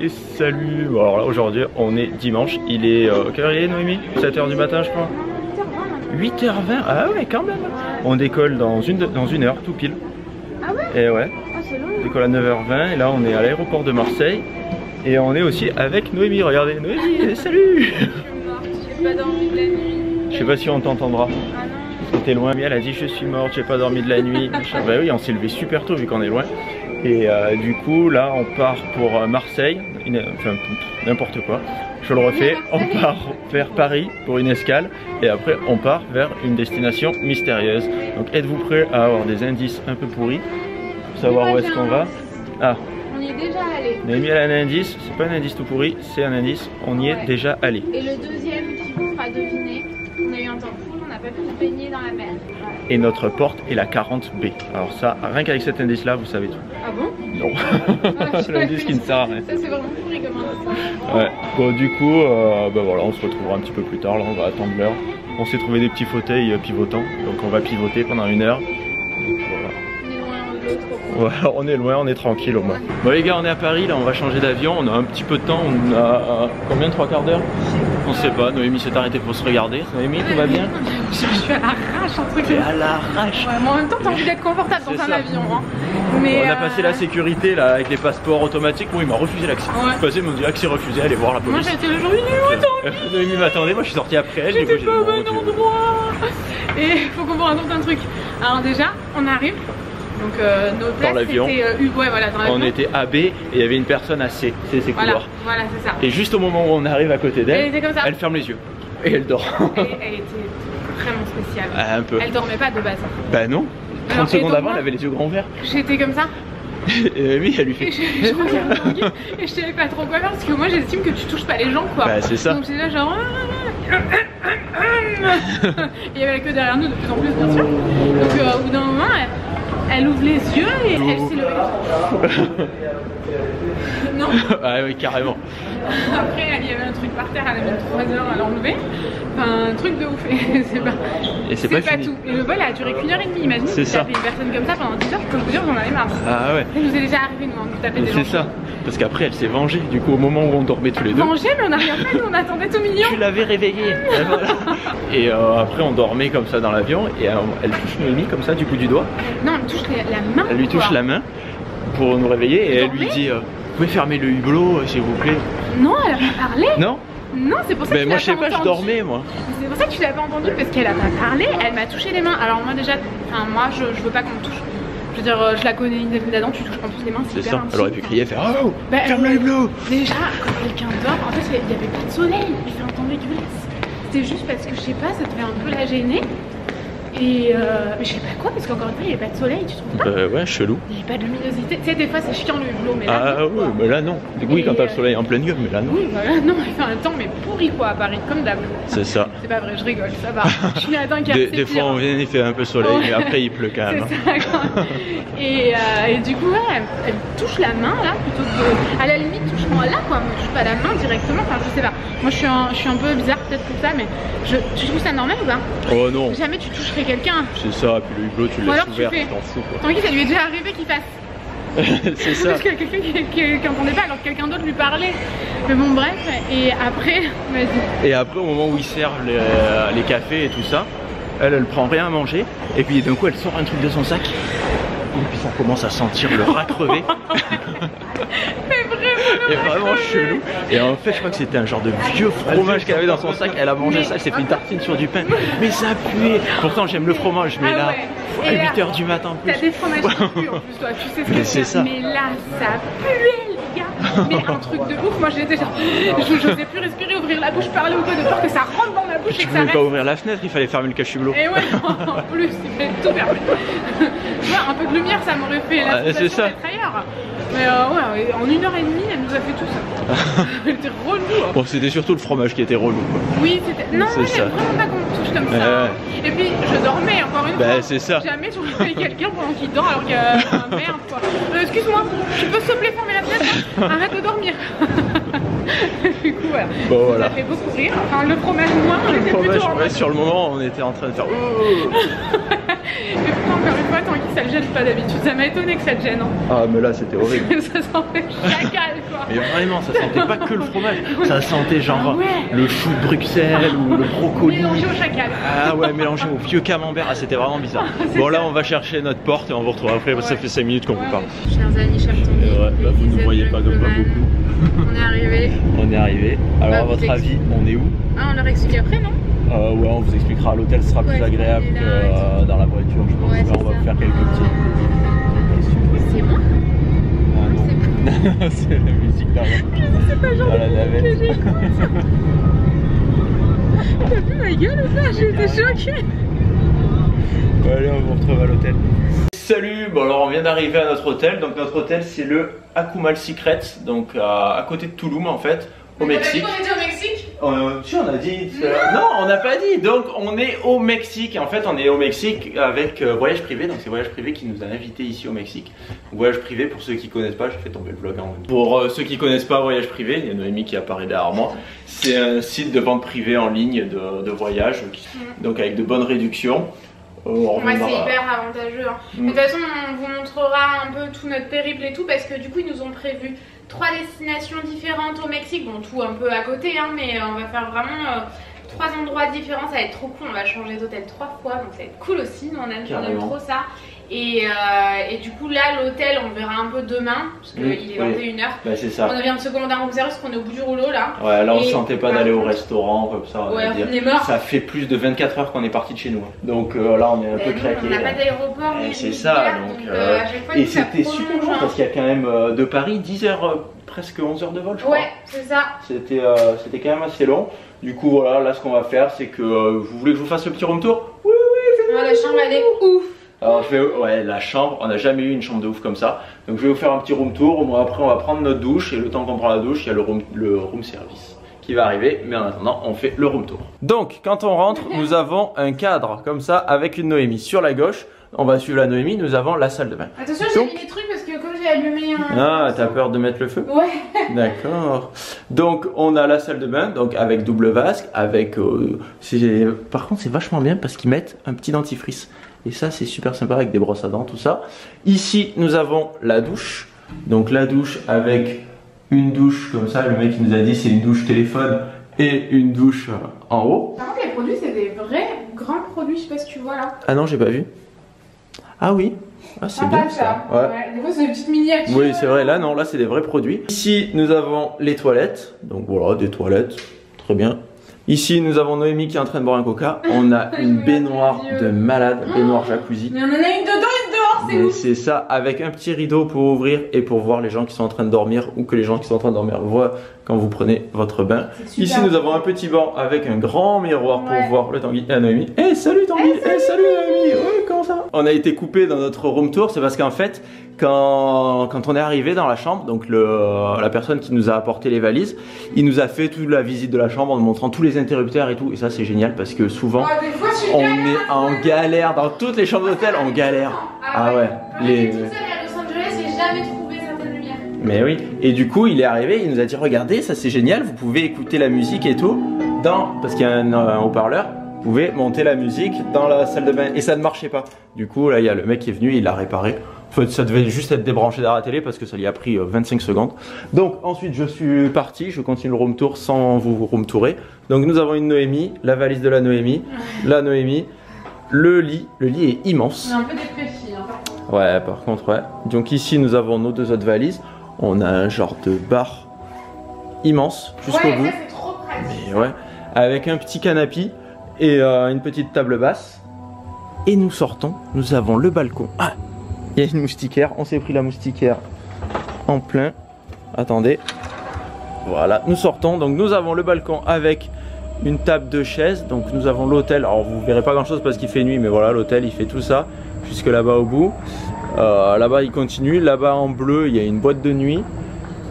Et salut. Bon, alors là aujourd'hui on est dimanche, il est quelle heure il est Noémie? 7 h du matin je crois. 8h20. Ah ouais quand même. On décolle dans une heure tout pile. Ah ouais? Et ouais. Ah c'est long. On décolle à 9h20 et là on est à l'aéroport de Marseille. Et on est aussi avec Noémie, regardez Noémie, salut. Je suis morte, j'ai pas dormi de la nuit. Je sais pas si on t'entendra. Ah non. Parce que t'es loin, mais elle a dit je suis morte, j'ai pas dormi de la nuit. Bah oui, on s'est levé super tôt vu qu'on est loin. Et du coup là on part pour Marseille, enfin n'importe quoi, je le refais, on part vers Paris pour une escale et après on part vers une destination mystérieuse. Donc êtes-vous prêts à avoir des indices un peu pourris pour savoir où est-ce qu'on va? Ah, on y est déjà allé. Noémie elle a un indice, c'est pas un indice tout pourri, c'est un indice, on y est déjà allé. Et le deuxième qui vous fera deviner, on a eu un temps fou, on n'a pas pu se baigner dans la mer. Ouais. Et notre porte est la 40B. Alors ça, rien qu'avec cet indice là, vous savez tout. Ah bon? Non, c'est l'indice qui ne sert à rien. Ça c'est vraiment pourri comme indice. Ouais, bon du coup, bah voilà, on se retrouvera un petit peu plus tard, là on va attendre l'heure. On s'est trouvé des petits fauteuils pivotants, donc on va pivoter pendant une heure. Donc voilà. On est loin de l'autre. Ouais, on est loin, on est tranquille au moins. Bon les gars, on est à Paris, là on va changer d'avion, on a un petit peu de temps, on a combien, 3/4 d'heure? On sait pas, Noémie s'est arrêtée pour se regarder. Noémie, tout va bien? Je suis à l'arrache, un truc. Et à l'arrache. Ouais, mais en même temps t'as envie d'être confortable dans un avion. Hein. Mais on a passé la sécurité là avec les passeports automatiques, bon il m'a refusé l'accès. Ouais. Je suis passé, ils m'ont dit accès refusé, allez voir la police. Moi j'ai été le jour, il Noémie m'attendait, moi je suis sorti après elle. j'étais pas au bon endroit. Et faut qu'on vous raconte un truc. Alors déjà, on arrive. Donc nos places étaient ouais, voilà, dans l'avion. On était à B et il y avait une personne à C, c'est ses couloirs. Voilà, c'est ça. Et juste au moment où on arrive à côté d'elle, elle ferme les yeux et elle dort. Elle était vraiment spéciale. Un peu. Elle dormait pas de base. Bah non. 30 secondes avant, elle avait les yeux grands ouverts. J'étais comme ça. Et oui, elle lui fait. Je regarde Tanguy et je savais pas trop quoi faire parce que moi j'estime que tu touches pas les gens quoi. Bah c'est ça. Donc j'étais là genre. Il y avait la queue derrière nous de plus en plus bien sûr. Donc au bout d'un moment elle ouvre les yeux et elle s'est levée. Non. Ah oui, carrément. Après, il y avait un truc par terre, elle a mis 3 heures à l'enlever. Enfin, un truc de ouf. C'est pas fini. tout. Et le vol a duré qu'1 h 30. Imagine si tu tapais une personne comme ça pendant 10 heures, je peux vous dire, j'en avais marre. Ah ouais. Ça nous est déjà arrivé, nous, de taper des gens. C'est ça. Parce qu'après, elle s'est vengée. Du coup, au moment où on dormait tous les deux. Vengée, mais on n'a rien fait, nous, on attendait tout mignon. Tu l'avais réveillée. Et après, on dormait comme ça dans l'avion. Et elle touche Noémie comme ça, du bout du doigt. Non, elle touche la main. Elle lui touche la main pour nous réveiller. Et elle lui dit vous pouvez fermer le hublot, s'il vous plaît. Non, elle a pas parlé. Non. Non, c'est pour ça que moi je sais pas, je dormais moi. C'est pour ça que tu l'as pas entendu parce qu'elle a pas parlé, elle m'a touché les mains. Alors moi déjà, enfin moi je veux pas qu'on me touche. Je veux dire, je la connais d'Adam, tu touches pas tous les mains, c'est hyper intime. Elle aurait pu crier, faire oh, ferme le hublot. Déjà, quand quelqu'un dort, en fait il y avait pas de soleil, il fait un temps dégueulasse. C'était juste parce que je sais pas, ça devait un peu la gêner. Et mais je sais pas quoi, parce qu'encore une fois il n'y avait pas de soleil, tu trouves pas? Ouais, chelou. Il n'y avait pas de luminosité. Tu sais, des fois c'est chiant le hublot, mais là. Ah oui, mais là non. Oui, quand t'as le soleil en pleine gueule, mais là non. Oui, voilà, non, il fait un temps mais pourri quoi à Paris, comme d'hab. C'est ça. C'est pas vrai, je rigole, ça va. Je suis à Dunkerque. Des fois on vient, il fait un peu soleil, mais après il pleut quand même. C'est ça, quand même. Et du coup, ouais, elle touche la main là, plutôt que. À la limite, touche-moi là quoi, moi je touche pas la main directement, enfin je sais pas. Moi je suis un peu bizarre peut-être pour ça, mais tu trouves ça normal ou pas? Oh non. Jamais tu toucherais quelqu'un. C'est ça, puis le hublot tu le laisses ouvert, tu t'en fous quoi. Tanguy, ça lui est déjà arrivé qu'il fasse. C'est ça. Parce que quelqu'un qui entendait pas alors que quelqu'un d'autre lui parlait. Mais bon bref, et après, vas-y. Et après au moment où ils servent les cafés et tout ça, elle prend rien à manger et puis d'un coup elle sort un truc de son sac et puis ça commence à sentir le rat crevé. Et vraiment chelou. Et en fait je crois que c'était un genre de vieux fromage qu'elle avait dans son sac. Elle a mangé ça, elle s'est fait une tartine sur du pain. Mais ça puait. Pourtant j'aime le fromage, mais là à 8 h du matin en plus. T'as des fromages qui puent en plus toi, tu sais ce que c'est. Mais là ça puait les gars. Mais un truc de ouf, moi j'étais genre j'osais plus respirer, ouvrir la bouche, parler ou quoi, de peur que ça rentre dans la bouche et que ça reste. Tu pouvais pas ouvrir la fenêtre, il fallait fermer le cache-hublot. Et ouais, en plus, il fallait tout fermer. Tu vois, un peu de lumière ça m'aurait fait la sensation d'être ailleurs. Mais ouais, en 1 h 30 elle nous a fait tout ça. Elle était relou. Hein. Bon, c'était surtout le fromage qui était relou quoi. Oui, c'était. Non, elle aime vraiment pas qu'on me touche comme ça. Et puis je dormais encore une fois. C'est ça. Jamais je réveille quelqu'un pendant qu'il dort alors qu'il y a un merde quoi. Excuse-moi, tu peux s'il te plaît fermer la fenêtre? Arrête de dormir. Du coup voilà. Bon, voilà. Ça fait beaucoup rire. Enfin le fromage moins, on était plutôt en mode... sur le moment on était en train de faire Mais pourtant, encore une fois, Tanguy, ça le gêne pas d'habitude. Ça m'a étonné que ça te gêne. Hein. Ah, mais là, c'était horrible. Ça sentait chacal, quoi. Mais vraiment, ça sentait pas que le fromage. Ça sentait genre le chou de Bruxelles ou le brocoli. Mélangé au chacal. Ah ouais, mélangé au vieux camembert. Ah, c'était vraiment bizarre. Bon, là, on va chercher notre porte et on vous retrouve après. Parce que ça fait 5 minutes qu'on vous parle. Chers amis, chers Tanguy. Ouais, bah, vous ne voyez pas, donc pas beaucoup. On est arrivé. On est arrivé. Alors, à votre avis, on est où? Ah, on leur explique après, non? Ouais, on vous expliquera. L'hôtel sera plus agréable que dans la voiture, je pense. Là, on va vous faire quelques petits. C'est moi? Ah non, c'est la musique derrière. C'est pas genre la navette. T'as vu ma gueule ou pas? J'ai été choquée. Bon, allez, on vous retrouve à l'hôtel. Salut, bon alors on vient d'arriver à notre hôtel. Donc notre hôtel c'est le Akumal Secret, donc à côté de Tulum en fait, au Mexique. On était au Mexique? Si on a dit. Non, on n'a pas dit. Donc on est au Mexique. En fait, on est au Mexique avec Voyage Privé. Donc c'est Voyage Privé qui nous a invités ici au Mexique. Voyage Privé, pour ceux qui connaissent pas, je fais tomber le vlog en même temps. Pour ceux qui connaissent pas Voyage Privé, il y a Noémie qui apparaît derrière moi. C'est un site de vente privée en ligne de voyage, donc avec de bonnes réductions. Ouais, c'est hyper avantageux. Hein. De toute façon, on vous montrera un peu tout notre périple et tout, parce que du coup, ils nous ont prévu 3 destinations différentes au Mexique. Bon, tout un peu à côté, hein, mais on va faire vraiment 3 endroits différents. Ça va être trop cool. On va changer d'hôtel 3 fois, donc ça va être cool aussi. Nous, on aime trop ça. Et du coup, là, l'hôtel, on verra un peu demain, parce qu'il est 21h. Bah, c'est ça. On vient de se commander un room service parce qu'on est au bout du rouleau là. Ouais, là, on ne sentait pas d'aller au restaurant comme ça. Ouais, on est mort. Ça fait plus de 24 heures qu'on est parti de chez nous. Donc là, on est un peu craqué. On n'a pas d'aéroport. C'est ça. Donc, à chaque fois, et c'était super long parce qu'il y a quand même de Paris 10 heures, presque 11 heures de vol, je crois. Ouais, c'est ça. C'était quand même assez long. Du coup, voilà, là, ce qu'on va faire, c'est que vous voulez que je vous fasse le petit room tour? Oui, fais-le. La chambre, elle est ouf. Alors ouais, la chambre, on n'a jamais eu une chambre de ouf comme ça. Donc je vais vous faire un petit room tour. Bon, après on va prendre notre douche et le temps qu'on prend la douche, il y a le room service qui va arriver. Mais en attendant, on fait le room tour. Donc quand on rentre, nous avons un cadre comme ça avec une Noémie. Sur la gauche, on va suivre la Noémie, nous avons la salle de bain. Attention, j'ai mis les trucs parce que comme j'ai allumé un... Ah, t'as peur de mettre le feu? Ouais. D'accord. Donc on a la salle de bain, donc avec double vasque, avec... Par contre c'est vachement bien parce qu'ils mettent un petit dentifrice. Et ça c'est super sympa avec des brosses à dents, tout ça. Ici nous avons la douche. Donc la douche avec une douche comme ça. Le mec il nous a dit c'est une douche téléphone et une douche en haut. Par contre les produits c'est des vrais grands produits, je sais pas si tu vois là. Ah non, j'ai pas vu. Ah oui. Ah c'est bien ça. Ouais. Des fois c'est des petites miniatures. Oui c'est vrai, là non, là c'est des vrais produits. Ici nous avons les toilettes. Donc voilà, des toilettes. Très bien. Ici, nous avons Noémie qui est en train de boire un coca. On a une baignoire de malade, baignoire jacuzzi. Mais on en a une dedans et dehors, c'est ouf. C'est ça, avec un petit rideau pour ouvrir et pour voir les gens qui sont en train de dormir ou que les gens qui sont en train de dormir voient quand vous prenez votre bain. Ici, nous avons un petit banc avec un grand miroir pour voir le Tanguy et la Noémie. Eh, salut Tanguy! Eh, salut Noémie! Ouais, comment ça va? On a été coupé dans notre room tour, c'est parce qu'en fait, quand on est arrivé dans la chambre, donc la personne qui nous a apporté les valises, il nous a fait toute la visite de la chambre en nous montrant tous les interrupteurs et tout. Et ça c'est génial parce que souvent on est en galère dans toutes les chambres d'hôtel, on galère. Ah ouais. Quand j'étais toute seule à Los Angeles, j'ai jamais trouvé certaines lumières. Mais oui. Et du coup il est arrivé, il nous a dit regardez, ça c'est génial, vous pouvez écouter la musique et tout parce qu'il y a un haut-parleur. Vous pouvez monter la musique dans la salle de bain et ça ne marchait pas. Du coup là il y a le mec qui est venu, il l'a réparé. En fait ça devait juste être débranché derrière la télé parce que ça lui a pris 25 secondes. Donc ensuite je suis parti, je continue le room tour sans vous room tourer. Donc nous avons une Noémie, la valise de la Noémie, le lit est immense. On est un peu dépressif hein, par contre. Ouais par contre ouais. Donc ici nous avons nos 2 autres valises. On a un genre de bar immense jusqu'au bout. Ouais, c'est trop pratique. Mais ouais, avec un petit canapé et une petite table basse. Et nous sortons, nous avons le balcon. Ah, il y a une moustiquaire, on s'est pris la moustiquaire en plein. Attendez. Voilà, nous sortons, donc nous avons le balcon avec une table de chaises. Donc nous avons l'hôtel, alors vous verrez pas grand chose parce qu'il fait nuit, mais voilà l'hôtel il fait tout ça. Jusque là-bas au bout. Là-bas il continue, là-bas en bleu il y a une boîte de nuit.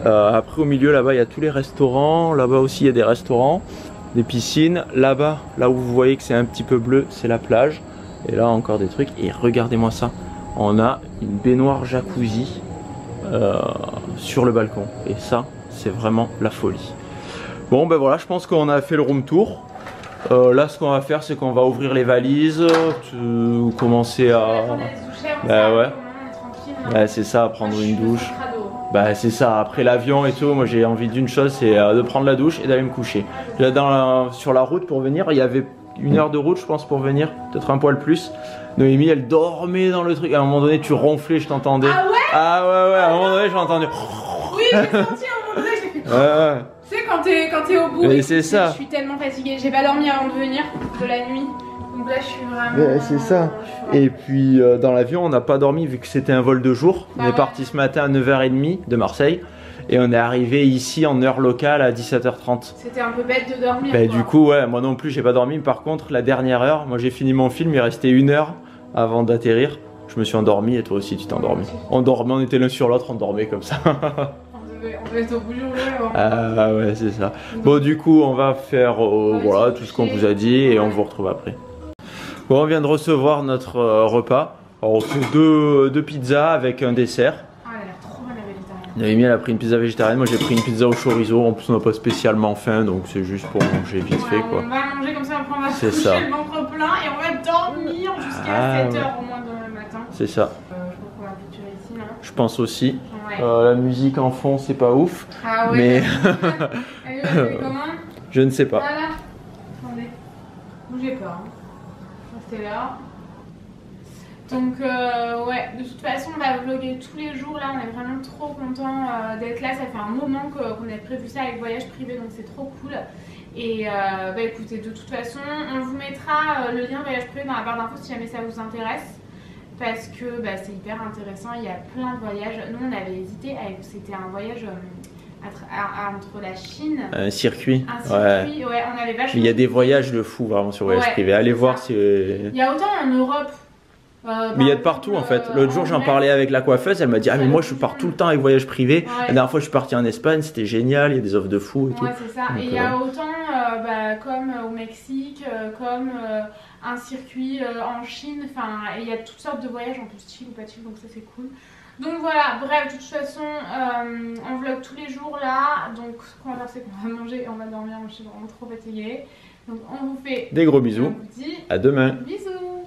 Après au milieu là-bas il y a tous les restaurants, là-bas aussi il y a des restaurants. Des piscines, là-bas, là où vous voyez que c'est un petit peu bleu, c'est la plage. Et là encore des trucs, et regardez-moi ça. On a une baignoire jacuzzi sur le balcon. Et ça, c'est vraiment la folie. Bon ben voilà, je pense qu'on a fait le room tour. Là, ce qu'on va faire, c'est qu'on va ouvrir les valises, commencer à... Bah ouais. Ouais, c'est ça, prendre une douche. Bah c'est ça, après l'avion et tout, moi j'ai envie d'une chose, c'est de prendre la douche et d'aller me coucher. Là, sur la route pour venir, il y avait 1 heure de route je pense pour venir, peut-être un poil plus. Noémie elle dormait dans le truc, à un moment donné tu ronflais, je t'entendais. Ah ouais? Ah ouais, à un moment donné j'ai entendu. Oui, j'ai senti à un moment donné, j'ai fait... Ouais. Tu sais quand t'es au bout, et c'est ça. Je suis tellement fatiguée, j'ai pas dormi avant de venir de la nuit. Donc là je suis vraiment... C'est ça. Et puis dans l'avion on n'a pas dormi vu que c'était un vol de jour. On est parti ce matin à 9h30 de Marseille. Et on est arrivé ici en heure locale à 17h30. C'était un peu bête de dormir. Bah, du coup ouais, moi non plus j'ai pas dormi. Mais par contre la dernière heure, moi j'ai fini mon film, il restait 1 heure avant d'atterrir. Je me suis endormi et toi aussi tu t'es endormi. On dormait, on était l'un sur l'autre, on dormait comme ça. On devait être au bout du rouleau. Ah ouais c'est ça. Bon du coup on va faire voilà tout ce qu'on vous a dit et on vous retrouve après. Bon on vient de recevoir notre repas. Alors on fait deux pizzas avec un dessert. Ah elle a l'air trop bonne la végétarienne. Noémie elle a pris une pizza végétarienne, moi j'ai pris une pizza au chorizo. En plus on n'a pas spécialement faim donc c'est juste pour manger vite fait quoi. On va manger comme ça, après on va se C'est ça. coucher le ventre plein et on va dormir jusqu'à 7h au moins demain matin. C'est ça. Je crois qu'on va clôturer ici non? Je pense aussi. Ouais. La musique en fond c'est pas ouf. Ah ouais. Mais Elle est comment? je ne sais pas. Voilà. Attendez. Bougez pas. Hein. Restez là. Donc ouais, de toute façon on va vlogger tous les jours là, on est vraiment trop contents d'être là, ça fait un moment qu'on a prévu ça avec voyage privé donc c'est trop cool. Et bah écoutez, de toute façon on vous mettra le lien voyage privé dans la barre d'infos si jamais ça vous intéresse. Parce que bah, c'est hyper intéressant, il y a plein de voyages. Nous on avait hésité, c'était un voyage entre la Chine... Un circuit. Un circuit, ouais, on avait vachement... Il y a des voyages de fou vraiment sur voyage privé, allez voir si... Il y a autant en Europe... mais il y a de partout en fait. L'autre jour j'en parlais avec la coiffeuse, elle m'a dit ah mais moi je pars tout le temps avec voyage privé. La dernière fois je suis parti en Espagne, c'était génial, il y a des offres de fou et tout. Ouais c'est ça, donc, et il y a autant comme au Mexique, comme un circuit en Chine, enfin il y a toutes sortes de voyages en plus chill ou pas chill donc ça c'est cool. Donc voilà, bref de toute façon on vlog tous les jours là, donc ce qu'on va faire c'est qu'on va manger et on va dormir, je suis vraiment trop fatiguée. Donc on vous fait des gros bisous, on vous dit à demain. Bisous.